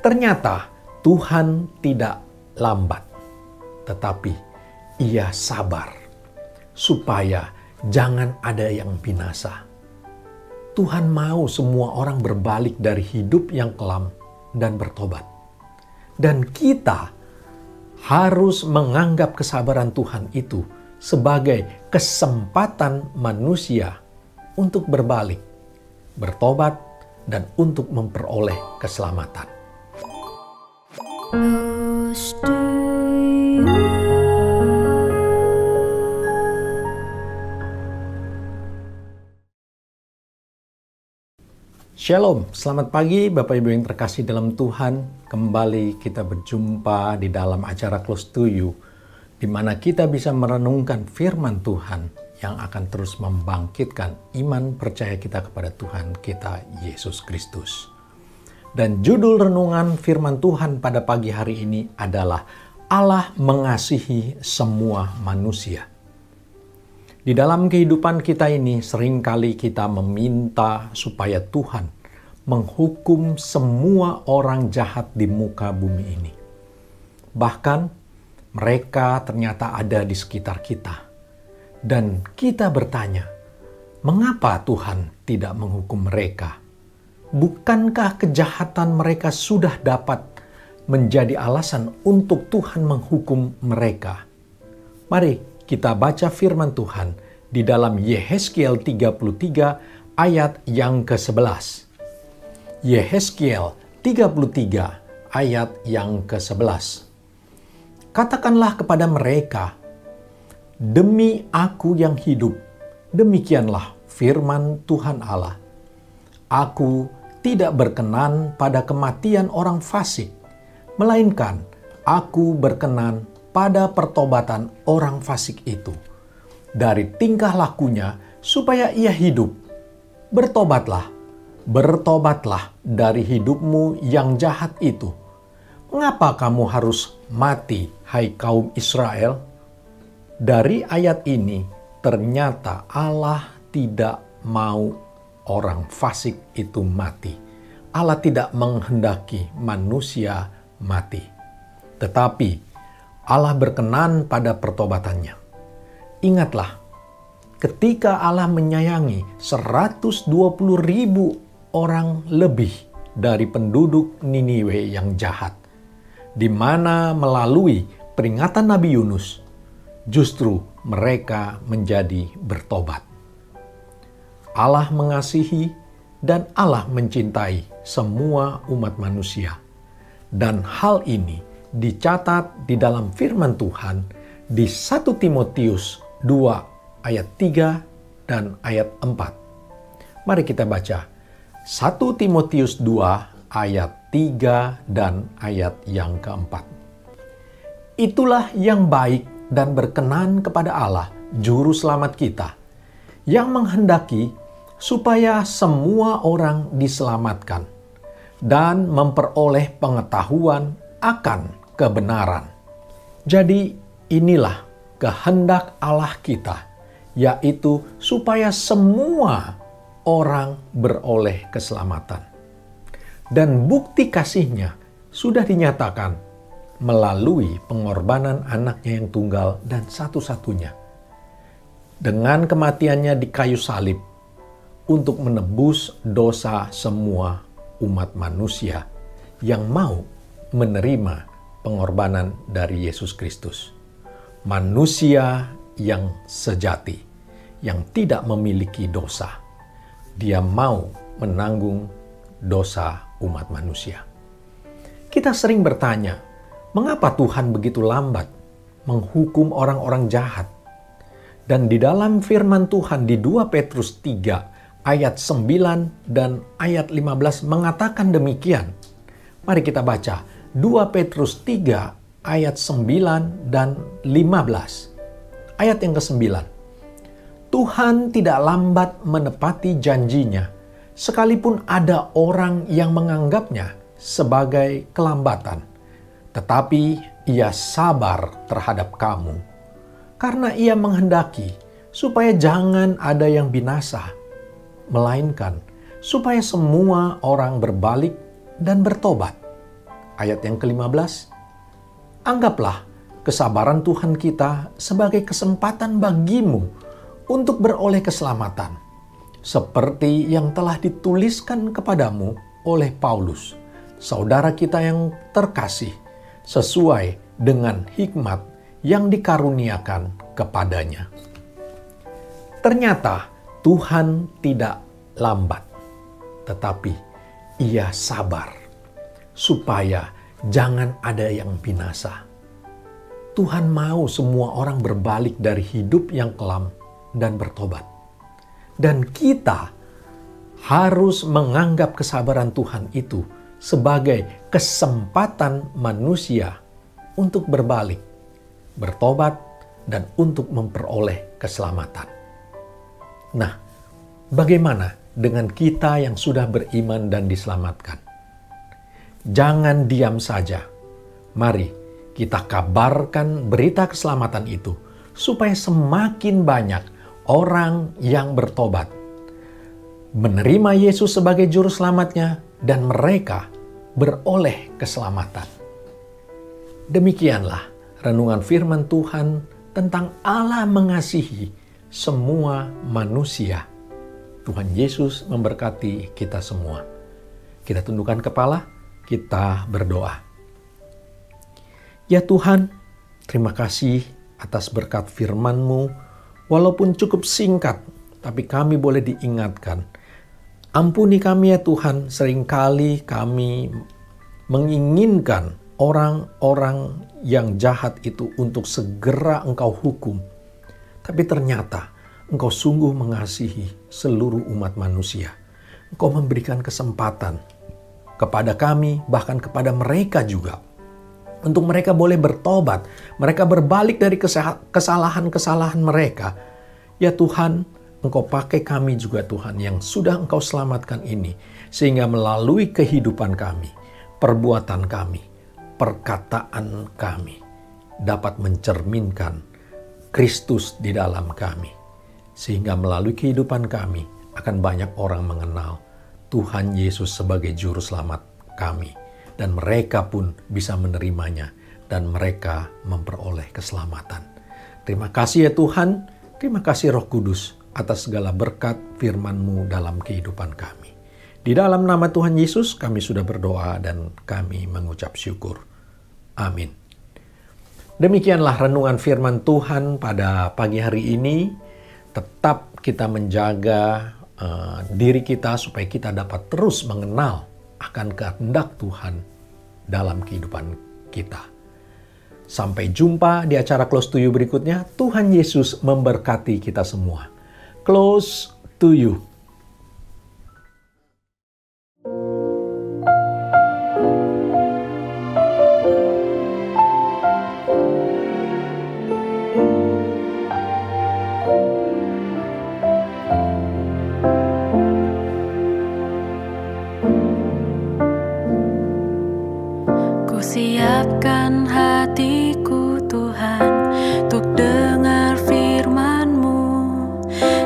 Ternyata Tuhan tidak lambat, tetapi Ia sabar supaya jangan ada yang binasa. Tuhan mau semua orang berbalik dari hidup yang kelam dan bertobat. Dan kita harus menganggap kesabaran Tuhan itu sebagai kesempatan manusia untuk berbalik, bertobat, dan untuk memperoleh keselamatan. Shalom, selamat pagi Bapak Ibu yang terkasih dalam Tuhan. Kembali kita berjumpa di dalam acara Close to You, di mana kita bisa merenungkan firman Tuhan yang akan terus membangkitkan iman percaya kita kepada Tuhan kita Yesus Kristus. Dan judul renungan firman Tuhan pada pagi hari ini adalah Allah mengasihi semua manusia. Di dalam kehidupan kita ini seringkali kita meminta supaya Tuhan menghukum semua orang jahat di muka bumi ini. Bahkan mereka ternyata ada di sekitar kita. Dan kita bertanya, mengapa Tuhan tidak menghukum mereka? Bukankah kejahatan mereka sudah dapat menjadi alasan untuk Tuhan menghukum mereka? Mari kita baca firman Tuhan di dalam Yehezkiel 33 ayat yang ke-11. Yehezkiel 33 ayat yang ke-11. Katakanlah kepada mereka, demi aku yang hidup, demikianlah firman Tuhan Allah. Aku tidak berkenan pada kematian orang fasik, melainkan aku berkenan pada pertobatan orang fasik itu, dari tingkah lakunya supaya ia hidup. Bertobatlah dari hidupmu yang jahat itu. Mengapa kamu harus mati, hai kaum Israel? Dari ayat ini, ternyata Allah tidak mau orang fasik itu mati. Allah tidak menghendaki manusia mati. Tetapi Allah berkenan pada pertobatannya. Ingatlah, ketika Allah menyayangi 120.000 orang lebih dari penduduk Niniwe yang jahat, di mana melalui peringatan Nabi Yunus, justru mereka menjadi bertobat. Allah mengasihi dan Allah mencintai semua umat manusia. Dan hal ini dicatat di dalam firman Tuhan di 1 Timotius 2 ayat 3 dan ayat 4. Mari kita baca 1 Timotius 2 ayat 3 dan ayat yang keempat. Itulah yang baik dan berkenan kepada Allah, Juru Selamat kita, yang menghendaki supaya semua orang diselamatkan dan memperoleh pengetahuan akan kebenaran. Jadi inilah kehendak Allah kita, yaitu supaya semua orang beroleh keselamatan. Dan bukti kasihnya sudah dinyatakan melalui pengorbanan anaknya yang tunggal dan satu-satunya. Dengan kematiannya di kayu salib untuk menebus dosa semua umat manusia yang mau menerima pengorbanan dari Yesus Kristus. Manusia yang sejati, yang tidak memiliki dosa. Dia mau menanggung dosa umat manusia. Kita sering bertanya, mengapa Tuhan begitu lambat menghukum orang-orang jahat? Dan di dalam firman Tuhan di 2 Petrus 3 ayat 9 dan ayat 15 mengatakan demikian. Mari kita baca 2 Petrus 3 ayat 9 dan 15. Ayat yang ke-9. Tuhan tidak lambat menepati janjinya, sekalipun ada orang yang menganggapnya sebagai kelambatan. Tetapi Ia sabar terhadap kamu, karena Ia menghendaki supaya jangan ada yang binasa, melainkan supaya semua orang berbalik dan bertobat. ayat yang ke-15, anggaplah kesabaran Tuhan kita sebagai kesempatan bagimu untuk beroleh keselamatan, seperti yang telah dituliskan kepadamu oleh Paulus, saudara kita yang terkasih, sesuai dengan hikmat yang dikaruniakan kepadanya. Ternyata Tuhan tidak lambat, tetapi Ia sabar, supaya jangan ada yang binasa. Tuhan mau semua orang berbalik dari hidup yang kelam dan bertobat. Dan kita harus menganggap kesabaran Tuhan itu sebagai kesempatan manusia untuk berbalik, bertobat, dan untuk memperoleh keselamatan. Nah, bagaimana dengan kita yang sudah beriman dan diselamatkan? Jangan diam saja. Mari kita kabarkan berita keselamatan itu supaya semakin banyak orang yang bertobat, menerima Yesus sebagai juru selamatnya, dan mereka beroleh keselamatan. Demikianlah renungan firman Tuhan tentang Allah mengasihi semua manusia. Tuhan Yesus memberkati kita semua. Kita tundukkan kepala, kita berdoa. Ya Tuhan, terima kasih atas berkat firman-Mu. Walaupun cukup singkat, tapi kami boleh diingatkan. Ampuni kami ya Tuhan, seringkali kami menginginkan orang-orang yang jahat itu untuk segera Engkau hukum. Tapi ternyata Engkau sungguh mengasihi seluruh umat manusia. Engkau memberikan kesempatan kepada kami, bahkan kepada mereka juga, untuk mereka boleh bertobat, mereka berbalik dari kesalahan-kesalahan mereka. Ya Tuhan, Engkau pakai kami juga Tuhan yang sudah Engkau selamatkan ini, sehingga melalui kehidupan kami, perbuatan kami, perkataan kami, dapat mencerminkan Kristus di dalam kami. Sehingga melalui kehidupan kami, akan banyak orang mengenal Tuhan Yesus sebagai Juru Selamat kami. Dan mereka pun bisa menerimanya dan mereka memperoleh keselamatan. Terima kasih ya Tuhan, terima kasih Roh Kudus atas segala berkat firman-Mu dalam kehidupan kami. Di dalam nama Tuhan Yesus kami sudah berdoa dan kami mengucap syukur. Amin. Demikianlah renungan firman Tuhan pada pagi hari ini. Tetap kita menjaga diri kita supaya kita dapat terus mengenal akan kehendak Tuhan dalam kehidupan kita. Sampai jumpa di acara Close to You berikutnya. Tuhan Yesus memberkati kita semua. Close to You. Siapkan hatiku Tuhan untuk dengar firman-Mu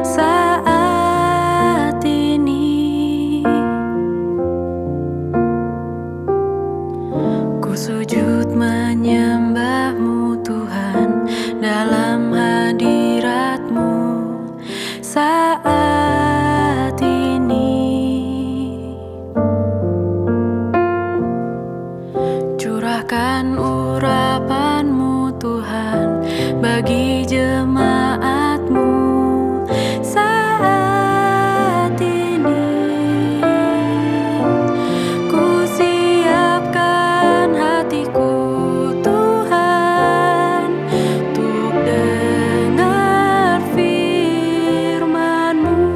saat ini. Ku sujud menyembah-Mu Tuhan dalam hadirat-Mu saat ini. Curahkan urapan-Mu Tuhan bagi jemaat-Mu saat ini. Ku siapkan hatiku Tuhan untuk dengar firman-Mu.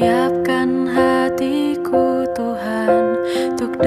Siapkan hatiku Tuhan untuk